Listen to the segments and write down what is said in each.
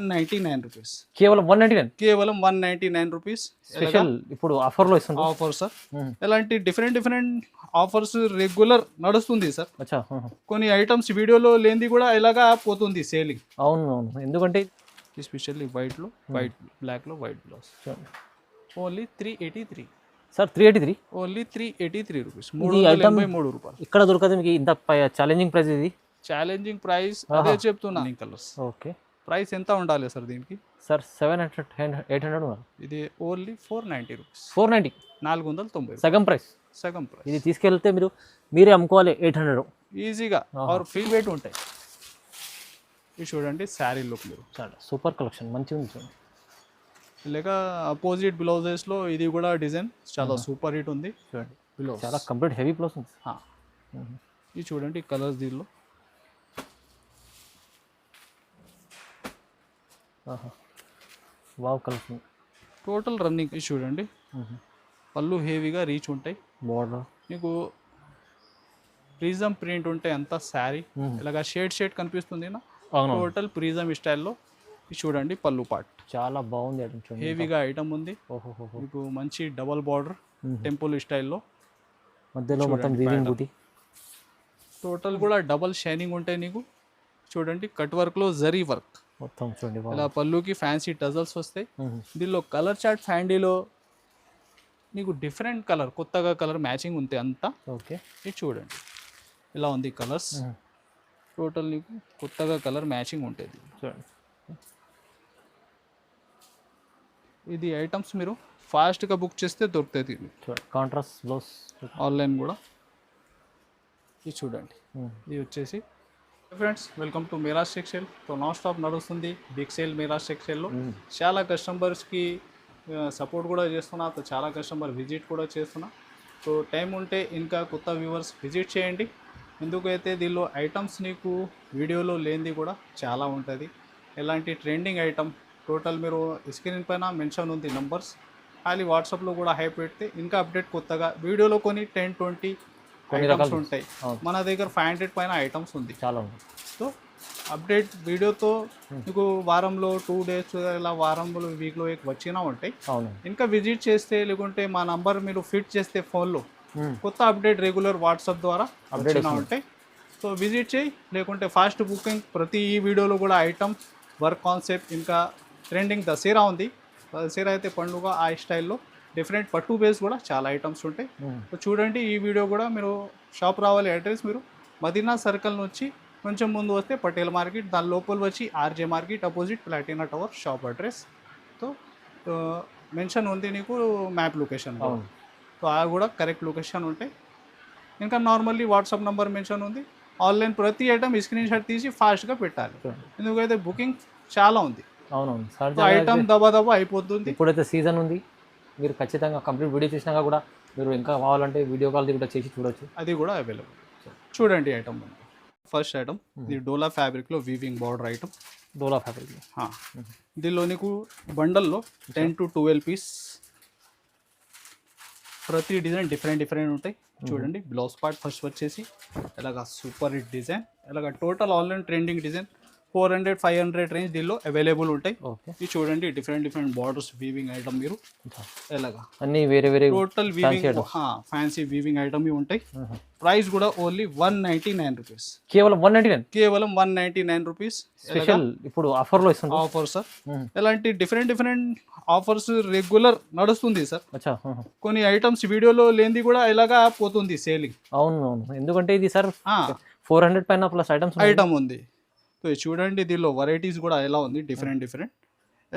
99 rupees. కేవలం 199. కేవలం 199 rupees. Special ఇప్పుడు ఆఫర్లో ఇస్తుంది. Offer sir. ఎలాంటి డిఫరెంట్ ఆఫర్స్ రెగ్యులర్ నడుస్తుంది సార్. అచ్చా. కొన్ని ఐటమ్స్ వీడియోలో లేనిది కూడా ఇలాగా పోతుంది సేలింగ్. అవును అవును, ఎందుకంటే ఎస్పెషల్లీ వైట్లో వైట్ బ్లాక్లో white blouse only 383 sir. 383 only 383 rupees. 383 రూపాయలు. ఇక్కడ దొరకదు మీకు ఇంత ఛాలెంజింగ్ ప్రైస్ ఇది. ఛాలెంజింగ్ ప్రైస్ అదే చెప్తున్నా. Colours okay. ప్రైస్ ఎంత ఉండాలి సార్ దీనికి? సార్ 700 800 ఉన్నారు. ఇది ఓన్లీ 490 రూపీస్. 490, 490. సగం ప్రైస్. సగం ప్రైస్. ఇది తీసుకెళ్తే మీరే అమ్ముకోవాలి 800 ఈజీగా. ఆర్ ఫ్రీ వెయిట్ ఉంటాయి. ఇది చూడండి శారీ లుక్ మీరు. చాలా సూపర్ కలెక్షన్, మంచిగా ఉంది చూడండి. లేక అపోజిట్ బ్లౌజెస్లో ఇది కూడా డిజైన్ చాలా సూపర్ హిట్ ఉంది. చూడండి బ్లౌజ్ చాలా కంప్లీట్ హెవీ బ్లౌజ్ ఉంది. ఇది చూడండి కలర్స్ దీనిలో. Wow collection. Total running. ఇది చూడండి పళ్ళు హెవీగా రీచ్ ఉంటాయి. బోర్డర్ మీకు ప్రిజం ప్రింట్ ఉంటాయి అంతా శారీ. ఇలాగా షేడ్ కనిపిస్తుంది నా. టోటల్ ప్రిజం స్టైల్లో. ఇది చూడండి పళ్ళు పార్ట్ చాలా బాగుంది. ఐటమ్ చూడండి, హెవీగా ఐటమ్ ఉంది. మీకు మంచి డబల్ బార్డర్ టెంపుల్ స్టైల్లో. మధ్యలో మొత్తం వీవింగ్ బూటీ. టోటల్ కూడా డబల్ షైనింగ్ ఉంటాయి నీకు. చూడండి కట్ వర్క్లో జరీ వర్క్ మొత్తం చూడండి. ఇలా పళ్ళుకి ఫ్యాన్సీ టజల్స్ వస్తాయి. దీనిలో కలర్ చార్ట్ ఫ్యాండీలో నీకు డిఫరెంట్ కలర్, కొత్తగా కలర్ మ్యాచింగ్ ఉంది అంతా. ఓకే. ఇది చూడండి ఇలా ఉంది కలర్స్. టోటల్ నీకు కొత్తగా కలర్ మ్యాచింగ్ ఉంటుంది. చూడండి ఇది ఐటమ్స్ మీరు ఫాస్ట్గా బుక్ చేస్తే దొరుకుతుంది. చూడండి కాంట్రాస్ట్ బ్లౌజ్ ఆన్లైన్ కూడా. ఇది చూడండి ఇది వచ్చేసి. Friends welcome to Miraj textile. So non stop నడుస్తుంది బిగ్ సేల్ మీరాజ్ టెక్స్టైల్లో. చాలా కస్టమర్స్కి సపోర్ట్ కూడా చేస్తున్నా. చాలా కస్టమర్ విజిట్ కూడా చేస్తున్నా. సో టైం ఉంటే ఇంకా కొత్త వ్యూవర్స్ విజిట్ చేయండి. ఎందుకైతే దీనిలో ఐటమ్స్ నీకు వీడియోలో లేనిది కూడా చాలా ఉంటుంది. ఎలాంటి ట్రెండింగ్ ఐటమ్ టోటల్ మీరు స్క్రీన్ పైన మెన్షన్ ఉంది నంబర్స్. ఖాళీ వాట్సాప్లో కూడా హై పెడితే ఇంకా అప్డేట్ కొత్తగా వీడియోలో కొన్ని 10-20 ఐటమ్స్ ఉంటాయి. మన దగ్గర 500 పైన ఐటమ్స్ ఉంది చాలా ఉంది. సో అప్డేట్ వీడియోతో మీకు వారంలో 2 days ఇలా వారంలో వీక్లో వచ్చినా ఉంటాయి. ఇంకా విజిట్ చేస్తే లేకుంటే మా నంబర్ మీరు ఫిట్ చేస్తే ఫోన్లో కొత్త అప్డేట్ రెగ్యులర్ వాట్సాప్ ద్వారా వచ్చినా ఉంటాయి. సో విజిట్ చేయి. లేకుంటే ఫాస్ట్ బుకింగ్. ప్రతి ఈ వీడియోలో కూడా ఐటమ్ వర్క్ కాన్సెప్ట్ ఇంకా ట్రెండింగ్ దసరా ఉంది. దసరా అయితే పండుగ ఆ స్టైల్లో డిఫరెంట్ పట్టు బేస్ కూడా చాలా ఐటమ్స్ ఉంటాయి. సో చూడండి ఈ వీడియో కూడా. మీరు షాప్ రావాలి అడ్రస్ మీరు మదీనా సర్కిల్ నుంచి కొంచెం ముందు వస్తే పటేల్ మార్కెట్, దాని లోపల వచ్చి RJ market opposite Platina tower shop address. So mention ఉంది నీకు మ్యాప్ లొకేషన్. సో ఆ కూడా కరెక్ట్ లొకేషన్ ఉంటాయి. ఇంకా నార్మల్లీ వాట్సాప్ నెంబర్ మెన్షన్ ఉంది. ఆన్లైన్ ప్రతి ఐటమ్ స్క్రీన్ షాట్ తీసి ఫాస్ట్గా పెట్టాలి. ఎందుకైతే బుకింగ్ చాలా ఉంది. అవునవును. ఐటమ్ దబా అయిపోతుంది. ఇప్పుడైతే సీజన్ ఉంది. మీరు ఖచ్చితంగా కంప్లీట్ వీడియో చూసినాక కూడా మీరు ఇంకా కావాలంటే వీడియో కాల్ కూడా చేసి చూడొచ్చు. అది కూడా అవైలబుల్. చూడండి ఐటమ్. ఫస్ట్ ఐటమ్ ఇది డోలా ఫ్యాబ్రిక్లో వీవింగ్ బార్డర్ ఐటమ్. డోలా ఫ్యాబ్రిక్. దీనిలో నీకు బండల్లో 10 to 12 పీస్. ప్రతి డిజైన్ డిఫరెంట్ ఉంటాయి. చూడండి బ్లౌజ్ పార్ట్ ఫస్ట్ వచ్చేసి ఇలాగా సూపర్ హిట్ డిజైన్. ఇలాగా total online trending design 400-500 range దీనిలో అవైలబుల్ ఉంటాయి. ఇది చూడండి డిఫరెంట్ బార్డర్స్ వీవింగ్ ఐటమ్. మీరు ఎలాగా అన్ని వేరే total weaving fancy weaving item ఉంటాయి. ప్రైస్ కూడా ఓన్లీ 199 రూపీస్. కేవలం 199. కేవలం 199 రూపీస్. స్పెషల్ ఇప్పుడు ఆఫర్లో ఇస్తుంది. Offer sir. ఎలాంటి డిఫరెంట్ ఆఫర్స్ రెగ్యులర్ నడుస్తుంది సార్. కొన్ని ఐటమ్స్ వీడియోలో లేనిది కూడా ఇలాగా పోతుంది సేలింగ్. అవును, ఎందుకంటే ఇది సార్ 400 పైన ప్లస్ ఐటమ్ ఉంది. సో చూడండి దీనిలో వెరైటీస్ కూడా ఎలా ఉంది డిఫరెంట్.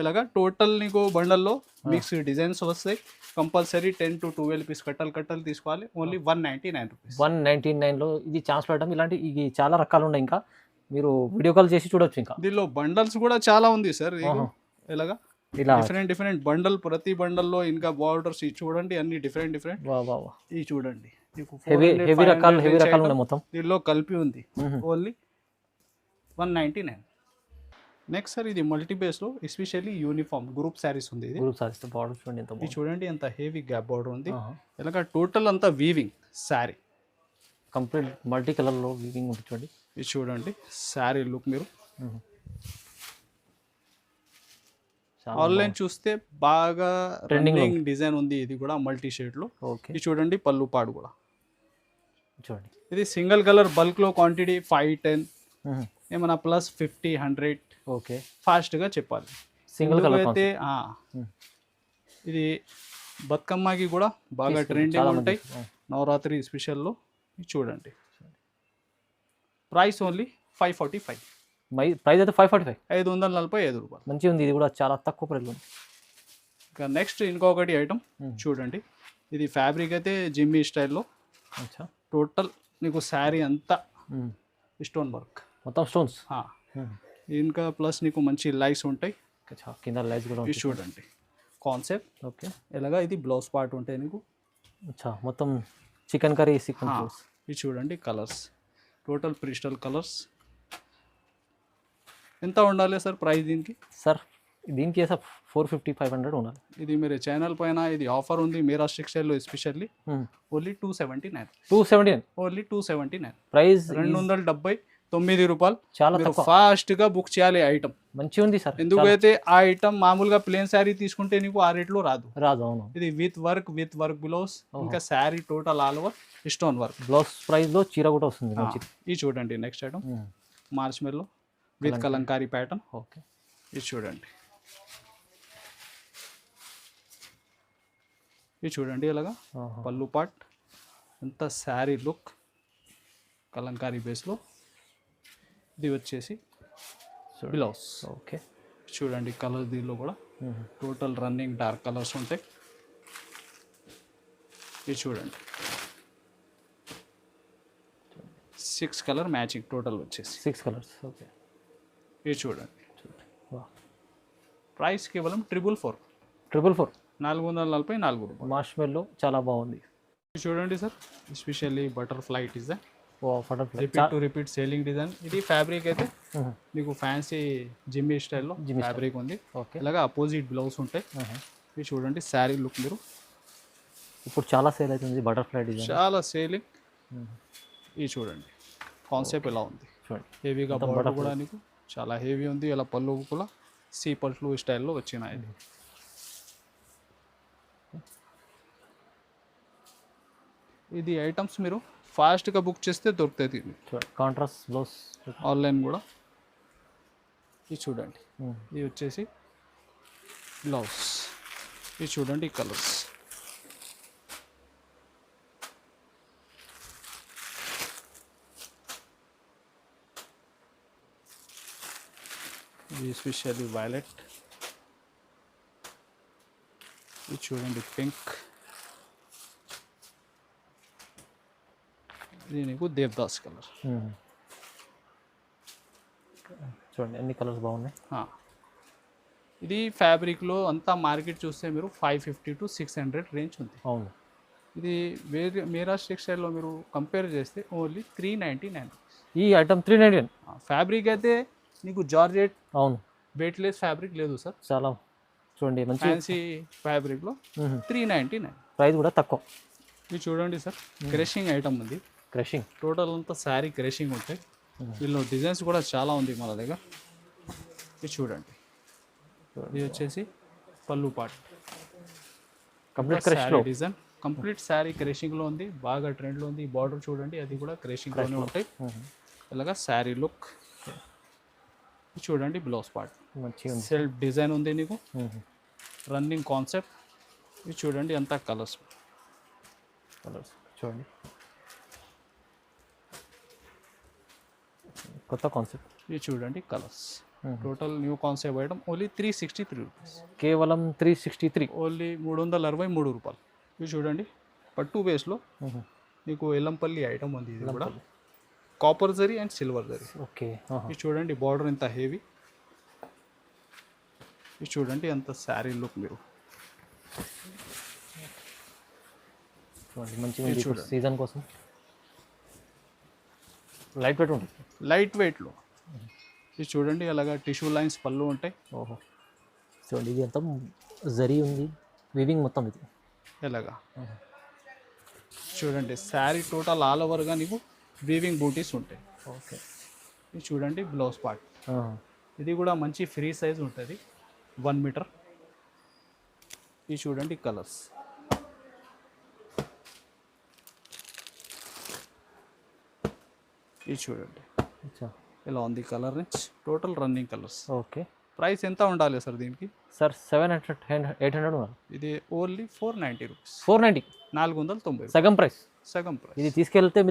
ఇలాగా టోటల్ నీకు బండల్లో మిక్స్ డిజైన్స్ వస్తాయి. కంపల్సరీ 10 to 12 పీస్ కట్టలు తీసుకోవాలి. Only 199 rupees. 199లో ఇది ఛాన్స్ ఐటమ్. ఇలాంటి ఇది చాలా రకాలు ఉన్నాయి. ఇంకా మీరు వీడియో కాల్ చేసి చూడొచ్చు. ఇంకా దీనిలో బండల్స్ కూడా చాలా ఉంది సార్. ఇలాగా డిఫరెంట్ బండల్. ప్రతి బండల్లో ఇంకా బార్డర్స్ చూడండి అన్ని డిఫరెంట్. ఇది చూడండి హెవీ రకాలు మొత్తం దీనిలో కలిపి ఉంది. ఓన్లీ 199. నెక్స్ట్ సార్ ఇది మల్టీ బేస్లో ఎస్పెషల్లీ యూనిఫామ్ గ్రూప్ శారీస్ ఉంది. ఇది చూడండి ఎంత హెవీ గ్యాప్ బార్డర్ ఉంది. ఇలాగ టోటల్ అంతా వీవింగ్ శారీ కంప్లీట్ మల్టీ కలర్లో వీవింగ్ ఉంటుంది. చూడండి ఇది చూడండి శారీ లుక్ మీరు. ఆన్లైన్ చూస్తే బాగా ట్రెండింగ్ డిజైన్ ఉంది. ఇది కూడా మల్టీ షేడ్ లో. ఓకే, ఇది చూడండి పళ్ళు పాడు కూడా. చూడండి. ఇది సింగిల్ కలర్ బల్క్ లో క్వాంటిటీ 5-10 ఏమన్నా ప్లస్ 50-100 ఓకే, ఫాస్ట్ గా చెప్పాలి. సింగిల్ కలర్ అయితే ఇది బతుకమ్మకి కూడా బాగా ట్రెండింగ్ ఉంటాయి. నవరాత్రి స్పెషల్లో ఇది చూడండి. Price only 545. ప్రైస్ అయితే 545, 545 రూపాయలు. మంచిగా ఉంది. ఇది కూడా చాలా తక్కువ ప్రైస్ ఉంది. ఇంకా నెక్స్ట్ ఇంకొకటి ఐటమ్ చూడండి. ఇది ఫ్యాబ్రిక్ అయితే జిమ్మీ స్టైల్లో. టోటల్ నీకు శారీ అంతా స్టోన్ వర్క్, మొత్తం స్టోన్స్. ఇంకా ప్లస్ నీకు మంచి లైట్స్ ఉంటాయి కింద, లైట్స్ కూడా ఇది చూడండి. Concept okay. ఎలాగా ఇది బ్లౌజ్ పార్ట్ ఉంటాయి నీకు. మొత్తం చికెన్ కర్రీ సీక్వెన్స్. ఇది చూడండి కలర్స్, టోటల్ క్రిస్టల్ కలర్స్. ఎంత ఉండాలి సార్ ప్రైస్ దీనికి? సార్ దీనికి సార్ 450-500 ఉండాలి. ఇది మీరు ఛానల్ పైన ఇది ఆఫర్ ఉంది మీరా టెక్స్టైల్లో ఎస్పెషల్లీ ఓన్లీ 279. 279 ఓన్లీ 279. ప్రైస్ 279 రూపాయలు. చాలా ఫాస్ట్ గా బుక్ చేయాలి ఐటమ్. మంచిగా ఉంది సార్. ఎందుకైతే ఆ ఐటమ్ మామూలుగా ప్లేన్ శారీ తీసుకుంటే నీకు ఆ రేట్లో రాదు. అవును. ఇది విత్ వర్క్ బ్లౌజ్, ఇంకా sari total all over stone work. Blouse price లో చీర కూడా వస్తుంది. ఇది చూడండి. నెక్స్ట్ ఐటమ్ మార్చ్ మెల్లో విత్ కలంకారీ ప్యాటర్న్. ఓకే, ఇది చూడండి. ఇది చూడండి ఇలాగా పళ్ళు పార్ట్ అంత శారీ లుక్ కలంకారీ బేస్లో. ఇది వచ్చేసి బ్లౌజ్. ఓకే, చూడండి కలర్ దీనిలో కూడా టోటల్ రన్నింగ్ డార్క్ కలర్స్ ఉంటాయి. ఇది చూడండి 6 కలర్ మ్యాచింగ్ టోటల్ వచ్చేసి 6 కలర్స్. ఓకే, ఇది చూడండి. ప్రైస్ కేవలం 444. 444 రూపాయలు. మార్ష్మెల్లో చాలా బాగుంది. చూడండి sir, especially butterfly design, butterfly repeat selling design. ఇది ఫ్యాబ్రిక్ అయితే మీకు ఫ్యాన్సీ జిమ్మీ స్టైల్లో ఫ్యాబ్రిక్ ఉంది. ఇలాగా అపోజిట్ బ్లౌజ్ ఉంటాయి. ఇది చూడండి శారీ లుక్. మీరు ఇప్పుడు చాలా సేల్ అవుతుంది బటర్ఫ్లై డిజైన్, చాలా సేలింగ్. ఇది చూడండి కాన్సెప్ట్ ఎలా ఉంది. హెవీగా బార్డర్ కూడా నీకు చాలా హెవీ ఉంది. ఇలా పళ్ళు కూడా సీ పళ్ళు స్టైల్లో వచ్చినాయి. ఇది ఐటమ్స్ మీరు ఫాస్ట్గా బుక్ చేస్తే దొరుకుతుంది. కాంట్రాస్ట్ బ్లౌజ్ ఆన్లైన్ కూడా. ఇది చూడండి. ఇది వచ్చేసి బ్లౌజ్. ఇది చూడండి కలర్స్. ఇది ఎస్పెషల్లీ వైలెట్. ఇది చూడండి పింక్. ఇది నీకు దేవదాస్ కలర్. చూడండి ఎన్ని కలర్స్ బాగున్నాయి. ఇది ఫ్యాబ్రిక్లో అంతా మార్కెట్ చూస్తే మీరు 550 to 600 రేంజ్ ఉంది. అవును. ఇది వేరే మీరా టెక్స్టైల్లో మీరు కంపేర్ చేస్తే ఓన్లీ 399. ఈ ఐటమ్ 399. ఫ్యాబ్రిక్ అయితే నీకు జార్జెట్, అవును, వెయిట్లెస్ ఫ్యాబ్రిక్ లేదు సార్. చాలా చూడండి మంచి ఫ్యాన్సీ ఫ్యాబ్రిక్లో 399. ప్రైస్ కూడా తక్కువ. ఇది చూడండి సార్, క్రషింగ్ ఐటమ్ ఉంది. క్రషింగ్ టోటల్ అంతా శారీ క్రషింగ్ ఉంటాయి. వీళ్ళు డిజైన్స్ కూడా చాలా ఉంది మన దగ్గర. ఇది చూడండి. ఇది వచ్చేసి పళ్ళు part, complete design complete sari క్రషింగ్లో ఉంది. బాగా ట్రెండ్లో ఉంది. బార్డర్ చూడండి, అది కూడా క్రషింగ్లోనే ఉంటాయి. ఇలాగా శారీ లుక్. చూడండి బ్లౌజ్ పార్ట్ సెల్ఫ్ డిజైన్ ఉంది నీకు. Running concept. ఇది చూడండి అంతా కలర్స్ చూడండి, కొత్త కాన్సెప్ట్. ఇది చూడండి colours. Total new concept item only 363 rupees. కేవలం 363. ఓన్లీ 363 రూపాయలు. ఇది చూడండి పట్టు బేస్లో నీకు ఎల్లంపల్లి ఐటమ్ ఉంది. ఇది కూడా copper zari and silver zari. Okay. ఇది చూడండి బార్డర్ ఎంత హెవీ. ఇది చూడండి అంత శారీ లుక్. మీరు చూడండి మంచిగా సీజన్ కోసం లైట్ వెయిట్ ఉంటుంది. లైట్ వెయిట్లో. ఇది చూడండి అలాగా టిష్యూ లైన్స్ పళ్ళు ఉంటాయి. ఓహో, చూడండి ఇది అంతా జరీ ఉంది, వీవింగ్ మొత్తం ఇది ఎలాగా. చూడండి శారీ టోటల్ ఆల్ ఓవర్గా నీకు వీవింగ్ బూటీస్ ఉంటాయి. ఓకే. ఇది చూడండి బ్లౌజ్ పార్ట్. ఇది కూడా మంచి ఫ్రీ సైజ్ ఉంటుంది. 1 మీటర్. ఇది చూడండి కలర్స్. ఇది చూడండి అచ్చా ఇలా ఉంది colour range. Total running colours. Okay price ఎంత ఉండాలి సార్ దీనికి? సార్ 700 800 ఉన్నారు. ఇది ఓన్లీ 490 రూపీస్. 490 490 సగం ప్రైస్. సగం ప్రైస్. ఇది తీసుకెళ్తే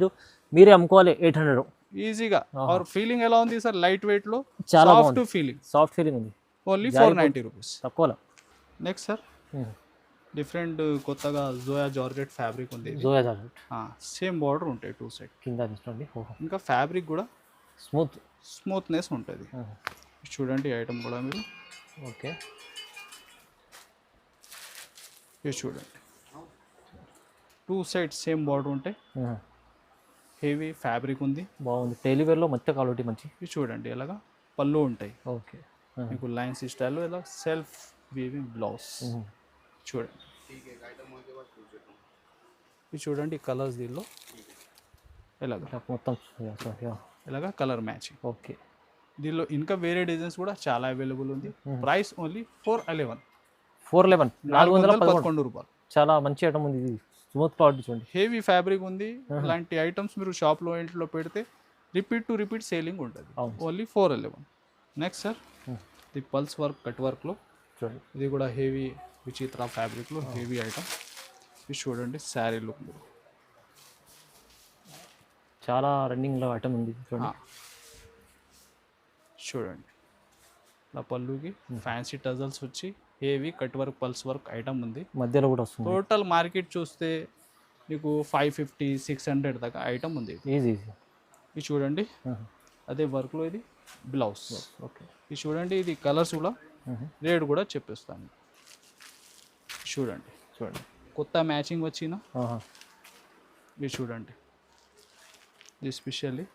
మీరే అమ్ముకోవాలి 800. ఈజీగా. ఆర్ ఫీలింగ్ ఎలా ఉంది సార్? లైట్ వెయిట్ లో చాలా సాఫ్ట్ ఫీలింగ్. సాఫ్ట్ ఫీలింగ్ ఉంది. Only 490 rupees. తక్కువలో. నెక్స్ట్ సార్ డిఫరెంట్ కొత్తగా జోయా జార్జెట్ ఫ్యాబ్రిక్ ఉంది. జోయా జార్జెట్ సేమ్ బార్డర్ ఉంటాయి 2 సైడ్. కింద చూడండి. ఇంకా ఫ్యాబ్రిక్ కూడా స్మూత్నెస్ ఉంటుంది. చూడండి ఐటమ్ కూడా మీరు. ఓకే ఇది చూడండి 2 సైడ్ సేమ్ బార్డర్ ఉంటాయి. హెవీ ఫ్యాబ్రిక్ ఉంది. బాగుంది. డైలీ వేర్లో మంచి క్వాలిటీ మంచి. ఇది చూడండి ఇలాగా పళ్ళు ఉంటాయి. ఓకే మీకు లైన్స్ స్టైల్లో ఇలా సెల్ఫ్ వీవింగ్ బ్లౌజ్. చూడండి ఇది చూడండి కలర్స్ దీనిలో ఇలాగా మొత్తం ఇలాగా కలర్ మ్యాచింగ్. ఓకే దీనిలో ఇంకా వేరే డిజైన్స్ కూడా చాలా అవైలబుల్ ఉంది. ప్రైస్ ఓన్లీ 411 411 రూపాయలు. చాలా మంచి ఐటమ్ ఉంది. ఇది స్మూత్ క్వాలిటీ చూడండి. హెవీ ఫ్యాబ్రిక్ ఉంది. ఇలాంటి ఐటమ్స్ మీరు షాప్లో ఇంట్లో పెడితే రిపీట్ సేలింగ్ ఉంటుంది. ఓన్లీ 411. నెక్స్ట్ సార్ ఇది పల్స్ వర్క్ కట్ వర్క్లో చూడండి. ఇది కూడా హెవీ విచిత్ర ఫ్యాబ్రిక్లో హెవీ ఐటమ్. ఇది చూడండి శారీ లుక్ చాలా రన్నింగ్లో ఐటమ్ ఉంది చూడండి. చూడండి ఇలా పళ్ళుకి ఫ్యాన్సీ టజల్స్ వచ్చి heavy cut work pulse work item ఉంది. మధ్యలో కూడా వస్తుంది. టోటల్ మార్కెట్ చూస్తే మీకు 550 600 దాకా ఐటమ్ ఉంది. ఈజీ. ఇది చూడండి అదే వర్క్లో ఇది బ్లౌజ్. ఓకే ఇది చూడండి ఇది కలర్స్ కూడా రేట్ కూడా చెప్పేస్తాను. చూడండి కొత్త మ్యాచింగ్ వచ్చిన ఇది చూడండి. ఇది స్పెషల్లీ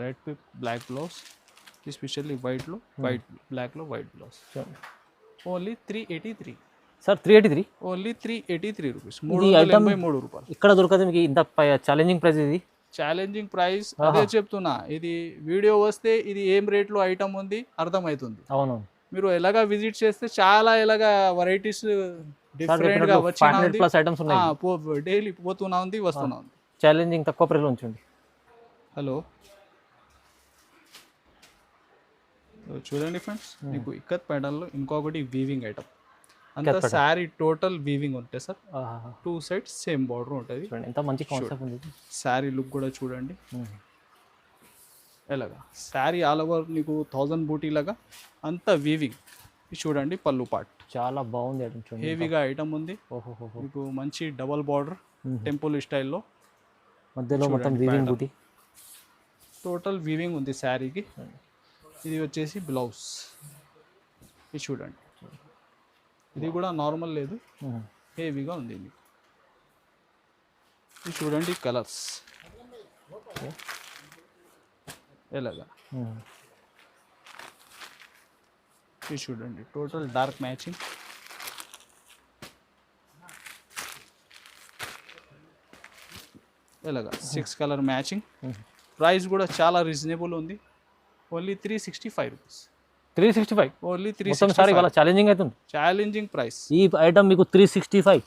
రెడ్ పిప్ బ్లాక్ బ్లౌజ్. ఇది స్పెషల్లీ వైట్లో వైట్ బ్లాక్లో white blouse. Only 383 sir. 383 only 383 rupees. 383 రూపాయలు. ఇక్కడ దొరకదు మీకు ఇంత ఛాలెంజింగ్ ప్రైస్. ఇది ఛాలెంజింగ్ ప్రైస్ అదే చెప్తున్నా. ఇది వీడియో వస్తే ఇది ఏం రేట్లో ఐటమ్ ఉంది అర్థమవుతుంది. అవునవును. మీరు ఎలాగా విజిట్ చేస్తే చాలా ఎలాగా వెరైటీస్ డిఫరెంట్ గా వచ్చిన డైలీ పోతున్నా ఉంది వస్తున్నా ఉంది. ఛాలెంజింగ్ తక్కువ ప్రైస్ ఉంచండి. హలో చూడండి ఫ్రెండ్స్ మీకు ఇక్కత్ ప్యాటర్న్లో ఇంకొకటి వీవింగ్ ఐటమ్. అంతా శారీ టోటల్ వీవింగ్ ఉంటాయి సార్. 2 సైడ్స్ సేమ్ బార్డర్ ఉంటుంది. ఎంత మంచి కాన్సెప్ట్ ఉంది. శారీ లుక్ కూడా చూడండి ఎలాగా. శారీ ఆల్ ఓవర్ నీకు 1000 బూటీ లాగా అంతా వీవింగ్. చూడండి పళ్ళు పార్ట్ చాలా బాగుంది. ఐటమ్ హెవీగా ఐటమ్ ఉంది. మీకు మంచి డబల్ బార్డర్ టెంపుల్ స్టైల్లో మధ్యలో మొత్తం వీవింగ్ బూటీ. టోటల్ వీవింగ్ ఉంది శారీకి. ఇది వచ్చేసి బ్లౌజ్. ఇది చూడండి ఇది కూడా నార్మల్ లేదు హెవీగా ఉంది. మీకు ఇది చూడండి కలర్స్ ఎలాగా. ఇది చూడండి టోటల్ డార్క్ మ్యాచింగ్. ఎలాగా 6 కలర్ మ్యాచింగ్. ప్రైస్ కూడా చాలా రీజనబుల్ ఉంది. Only 365 rupees. 365 ఓన్లీ 365. సార్ ఇవాళ ఛాలెంజింగ్ అవుతుంది. Challenging price. ఈ ఐటమ్ మీకు 365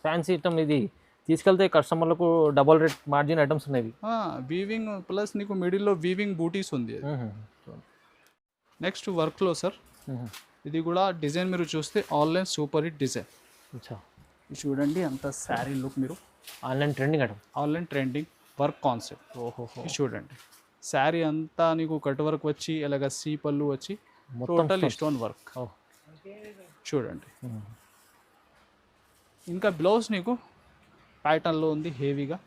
ఫ్యాన్సీ ఐటమ్. ఇది తీసుకెళ్తే కస్టమర్లకు డబల్ రేట్ మార్జిన్ ఐటమ్స్ ఉన్నాయి. వీవింగ్ ప్లస్ నీకు మిడిల్లో వీవింగ్ బూటీస్ ఉంది. నెక్స్ట్ వర్క్లో సార్ ఇది కూడా డిజైన్ మీరు చూస్తే ఆన్లైన్ సూపర్ హిట్ డిజైన్. చూడండి అంత శారీ లుక్ మీరు online trending item. Online trending work concept. చూడండి శారీ అంతా నీకు కట్ వర్క్ వచ్చి అలాగా సీ పళ్ళు వచ్చి టోటల్ స్టోన్ వర్క్. చూడండి ఇంకా బ్లౌజ్ నీకు ప్యాటర్న్లో ఉంది హెవీగా.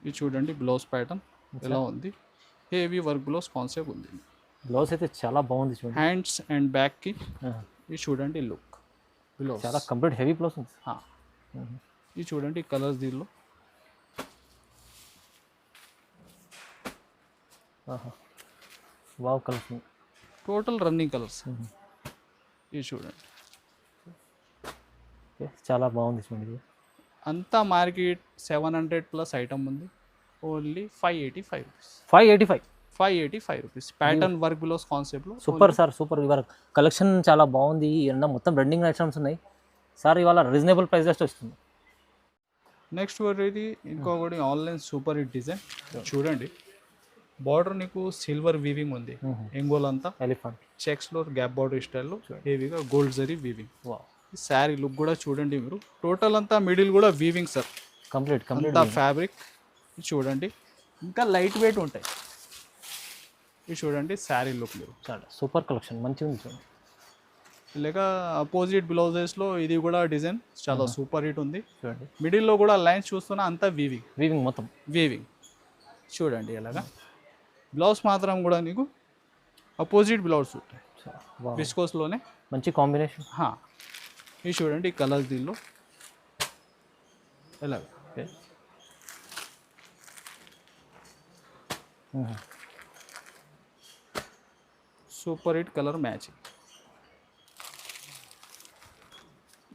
ఇది చూడండి బ్లౌజ్ ప్యాటర్న్ ఎలా ఉంది. హెవీ వర్క్ బ్లౌజ్ కాన్సెప్ట్ ఉంది. బ్లౌజ్ అయితే చాలా బాగుంది చూడండి. హ్యాండ్స్ అండ్ బ్యాక్కి ఇది చూడండి లుక్ బ్లౌజ్ చాలా కంప్లీట్ హెవీ బ్లౌజ్ ఉంది. ఇది చూడండి కలర్స్ దీనిలో wow colours total running colours. ఇది చూడండి చాలా బాగుంది చూడండి. అంతా మార్కెట్ 700 ప్లస్ ఐటమ్ ఉంది. Only 585 rupees. 585 585 rupees pattern work blouse కాన్సెప్ట్లో. Super sir, super. ఇవాళ కలెక్షన్ చాలా బాగుంది, ఏమన్నా మొత్తం రన్నింగ్ ఐటమ్స్ ఉన్నాయి సార్. ఇవాళ రీజనబుల్ ప్రైస్ జస్ట్ వస్తుంది. నెక్స్ట్ ఇది ఇంకొకటి ఆన్లైన్ సూపర్ హిట్ డిజైన్ చూడండి. బార్డర్ నీకు సిల్వర్ వీవింగ్ ఉంది, ఎంగోల్ అంతా ఎలిఫెంట్ చెక్స్లో గ్యాప్ బార్డర్ స్టైల్లో హెవీగా గోల్డ్ జరీ వీవింగ్. ఈ శారీ లుక్ కూడా చూడండి మీరు. టోటల్ అంతా మిడిల్ కూడా వీవింగ్ సార్, కంప్లీట్ అంతా ఫ్యాబ్రిక్ చూడండి. ఇంకా లైట్ వెయిట్ ఉంటాయి. ఇది చూడండి శారీ లుక్ మీరు. చాలా సూపర్ కలెక్షన్, మంచిగా ఉంది చూడండి. లేక అపోజిట్ బ్లౌజెస్లో ఇది కూడా డిజైన్ చాలా సూపర్ హిట్ ఉంది చూడండి. మిడిల్లో కూడా లైన్స్ చూస్తున్నా అంతా వీవింగ్ వీవింగ్ మొత్తం వీవింగ్ చూడండి. ఎలాగా బ్లౌజ్ మాత్రం కూడా నీకు అపోజిట్ బ్లౌజ్ ఉంటాయి విస్కోస్లోనే, మంచి కాంబినేషన్. ఇది చూడండి కలర్స్ దీనిలో ఎలాగ సూపర్ హిట్ కలర్ మ్యాచింగ్.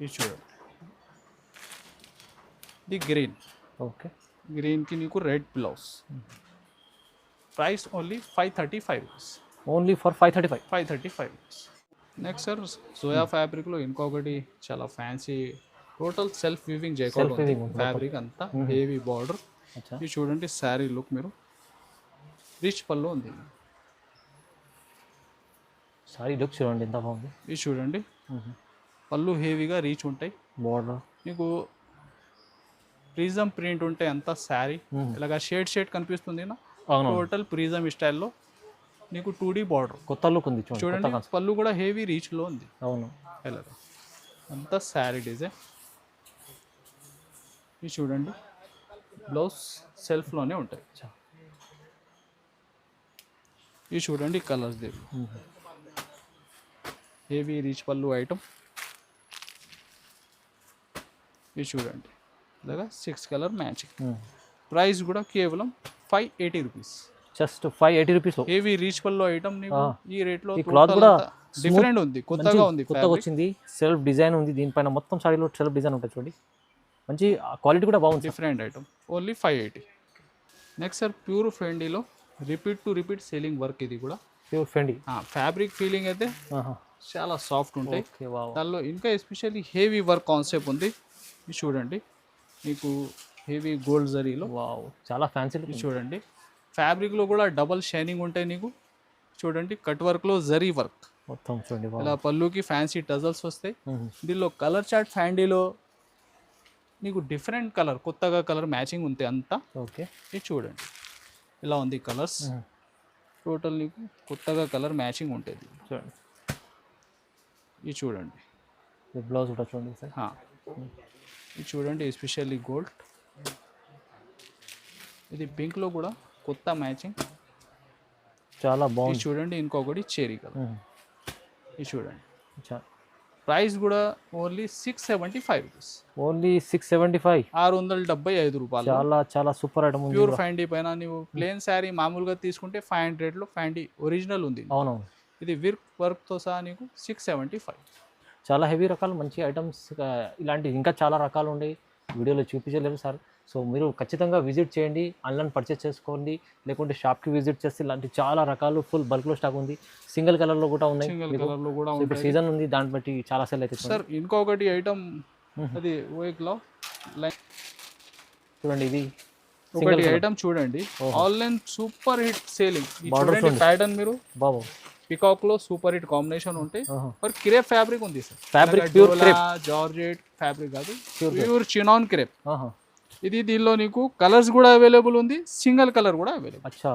ఇది చూడండి ఇది గ్రీన్. ఓకే, గ్రీన్కి నీకు red blouse. Price only 535 rupees. Only for 535. 535 rupees. Next sir soya ఫ్యాబ్రిక్లో ఇంకొకటి చాలా fancy total self weaving jacquard fabric అంతా హెవీ బార్డర్. ఇది చూడండి శారీ లుక్ మీరు. రిచ్ పళ్ళు ఉంది. సారీ లుక్ చూడండి ఎంత బాగుంది. ఇది చూడండి పళ్ళు హెవీగా రీచ్ ఉంటాయి. బార్డర్ నీకు ప్రిజం ప్రింట్ ఉంటే అంతా శారీ ఇలాగా షేడ్ కనిపిస్తుంది నా. టోటల్ ప్రిజం స్టైల్లో నీకు 2D బార్డర్, కొత్త లుక్ ఉంది చూడండి. పళ్ళు కూడా హెవీ రీచ్లో ఉంది. అవును, ఇలాగా అంతా శారీ డిజైన్. ఇది చూడండి బ్లౌజ్ సెల్ఫ్లోనే ఉంటాయి. ఇది చూడండి కలర్స్ దేవి హెవీ రీచ్ పళ్ళు ఐటమ్. ఇది చూడంండి ఇలాగా 6 కలర్ మ్యాచింగ్. ప్రైస్ కూడా కేవలం 580 rupees. Just 580 rupees. Heavy reach పళ్ళు ఐటమ్ నీకు ఈ రేట్లో. క్లాత్ కూడా డిఫరెంట్ ఉంది, కొత్తగా ఉంది, కొత్తగా వచ్చింది. సెల్ఫ్ డిజైన్ ఉంది దీనిపైన, మొత్తం సారీలో సెల్ఫ్ డిజైన్ ఉంటుంది చూడండి. మంచి క్వాలిటీ కూడా బాగుంది. Different item only 580. Next sir pure ఫెండీలో రిపీట్ సేలింగ్ వర్క్. ఇది కూడా ప్యూర్ ఫెండీ ఫ్యాబ్రిక్ ఫీలింగ్ అయితే చాలా సాఫ్ట్ ఉంటాయి. దానిలో ఇంకా ఎస్పెషల్లీ హెవీ వర్క్ కాన్సెప్ట్ ఉంది. ఇది చూడండి మీకు హెవీ గోల్డ్ జరీలో. వావ్, చాలా ఫ్యాన్సీ. ఇది చూడండి ఫ్యాబ్రిక్లో కూడా డబల్ షైనింగ్ ఉంటాయి నీకు. చూడండి కట్ వర్క్లో జరీ వర్క్ మొత్తం చూడండి. ఇలా పళ్ళుకి ఫ్యాన్సీ టజల్స్ వస్తాయి. దీనిలో కలర్ చార్ట్ ఫ్యాండీలో నీకు డిఫరెంట్ కలర్, కొత్తగా కలర్ మ్యాచింగ్ ఉంటాయి అంతా. ఓకే, ఇది చూడండి ఇలా ఉంది కలర్స్. టోటల్ నీకు కొత్తగా కలర్ మ్యాచింగ్ ఉంటుంది చూడండి. ఇది చూడండి బ్లౌజ్ కూడా చూడండి సార్. ఇది చూడండి ఎస్పెషల్లీ గోల్డ్. ఇది పింక్లో కూడా కొత్త మ్యాచింగ్ చాలా బాగుంది. చూడండి ఇంకొకటి చెరీ కలర్. ఇది చూడండి ప్రైస్ కూడా ఓన్లీ 675 రూపీస్. ఓన్లీ 675. 675 రూపాయలు. చాలా చాలా సూపర్ ఐటమ్. ప్యూర్ ఫైండీ పైన నువ్వు ప్లేన్ శారీ మామూలుగా తీసుకుంటే 500లో ఫైండీ ఒరిజినల్ ఉంది. అవునవును. ఇది వర్క్తో సహా నీకు 675. చాలా హెవీ రకాలు మంచి ఐటమ్స్. ఇలాంటి ఇంకా చాలా రకాలు ఉన్నాయి, వీడియోలో చూపించలేము సార్. సో మీరు ఖచ్చితంగా విజిట్ చేయండి, ఆన్లైన్ పర్చేస్ చేసుకోండి, లేకుంటే షాప్కి విజిట్ చేస్తే ఇలాంటి చాలా రకాలు ఫుల్ బల్క్లో స్టాక్ ఉంది. సింగిల్ కలర్లో కూడా ఉన్నాయి. ఇప్పుడు సీజన్ ఉంది, దాన్ని బట్టి చాలా సెల్ అవుతుంది సార్. ఇంకొకటి ఐటమ్ అది చూడండి, ఇది ఒకటి ఐటమ్ చూడండి online super hit selling. Pattern మీరు బాబు పికాక్ లో సూపర్ హిట్ కాంబినేషన్ ఉంటాయి. మరి క్రేప్ ఫ్యాబ్రిక్ ఉంది sir. Fabric pure crepe, georgette fabric కాదు, ప్యూర్ చినాన్ క్రేప్. ఇది దీనిలో నీకు కలర్స్ కూడా అవైలబుల్ ఉంది, సింగిల్ కలర్ కూడా అవైలబుల్. అచ్చా,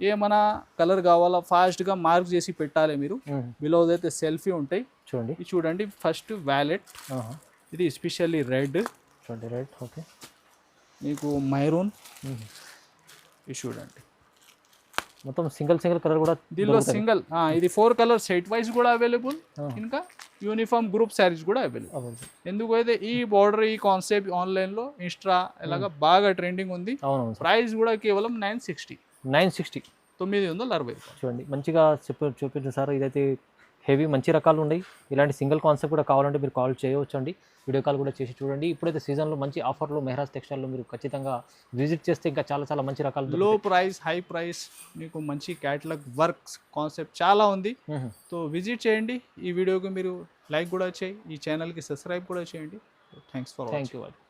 ఏమన్నా కలర్ కావాలా ఫాస్ట్గా మార్క్ చేసి పెట్టాలి మీరు. బిలో అయితే సెల్ఫీ ఉంటాయి చూడండి. ఇది చూడండి ఫస్ట్ వ్యాలెట్. ఇది ఎస్పెషల్లీ రెడ్ చూడండి, రెడ్. ఓకే, మీకు మైరూన్. ఇది చూడండి మొత్తం సింగిల్ కలర్ కూడా దీనిలో సింగిల్. ఇది 4 కలర్ సెట్ వైజ్ కూడా అవైలబుల్, ఇంకా యూనిఫామ్ గ్రూప్ శారీస్ కూడా అవైలబుల్. ఎందుకైతే ఈ బార్డర్ ఈ కాన్సెప్ట్ ఆన్లైన్లో ఇన్స్టా ఇలాగా బాగా ట్రెండింగ్ ఉంది. ప్రైస్ కూడా కేవలం 960. 960. 960 రూపాయలు. చూడండి మంచిగా చూపించారు సార్. ఇదైతే హెవీ మంచి రకాలు ఉన్నాయి. ఇలాంటి సింగిల్ కాన్సెప్ట్ కూడా కావాలంటే మీరు కాల్ చేయవచ్చు అండి. వీడియో కాల్ కూడా చేసి చూడండి. ఇప్పుడైతే సీజన్లో మంచి ఆఫర్లో మెహరాజ్ టెక్స్టైల్లో మీరు ఖచ్చితంగా విజిట్ చేస్తే ఇంకా చాలా చాలా మంచి రకాలు లో ప్రైస్ హై ప్రైస్ మీకు మంచి క్యాటలాగ్ వర్క్స్ కాన్సెప్ట్ చాలా ఉంది. సో విజిట్ చేయండి. ఈ వీడియోకి మీరు లైక్ కూడా చేయి, ఈ ఛానల్కి సబ్స్క్రైబ్ కూడా చేయండి. Thanks for watching. Thank you.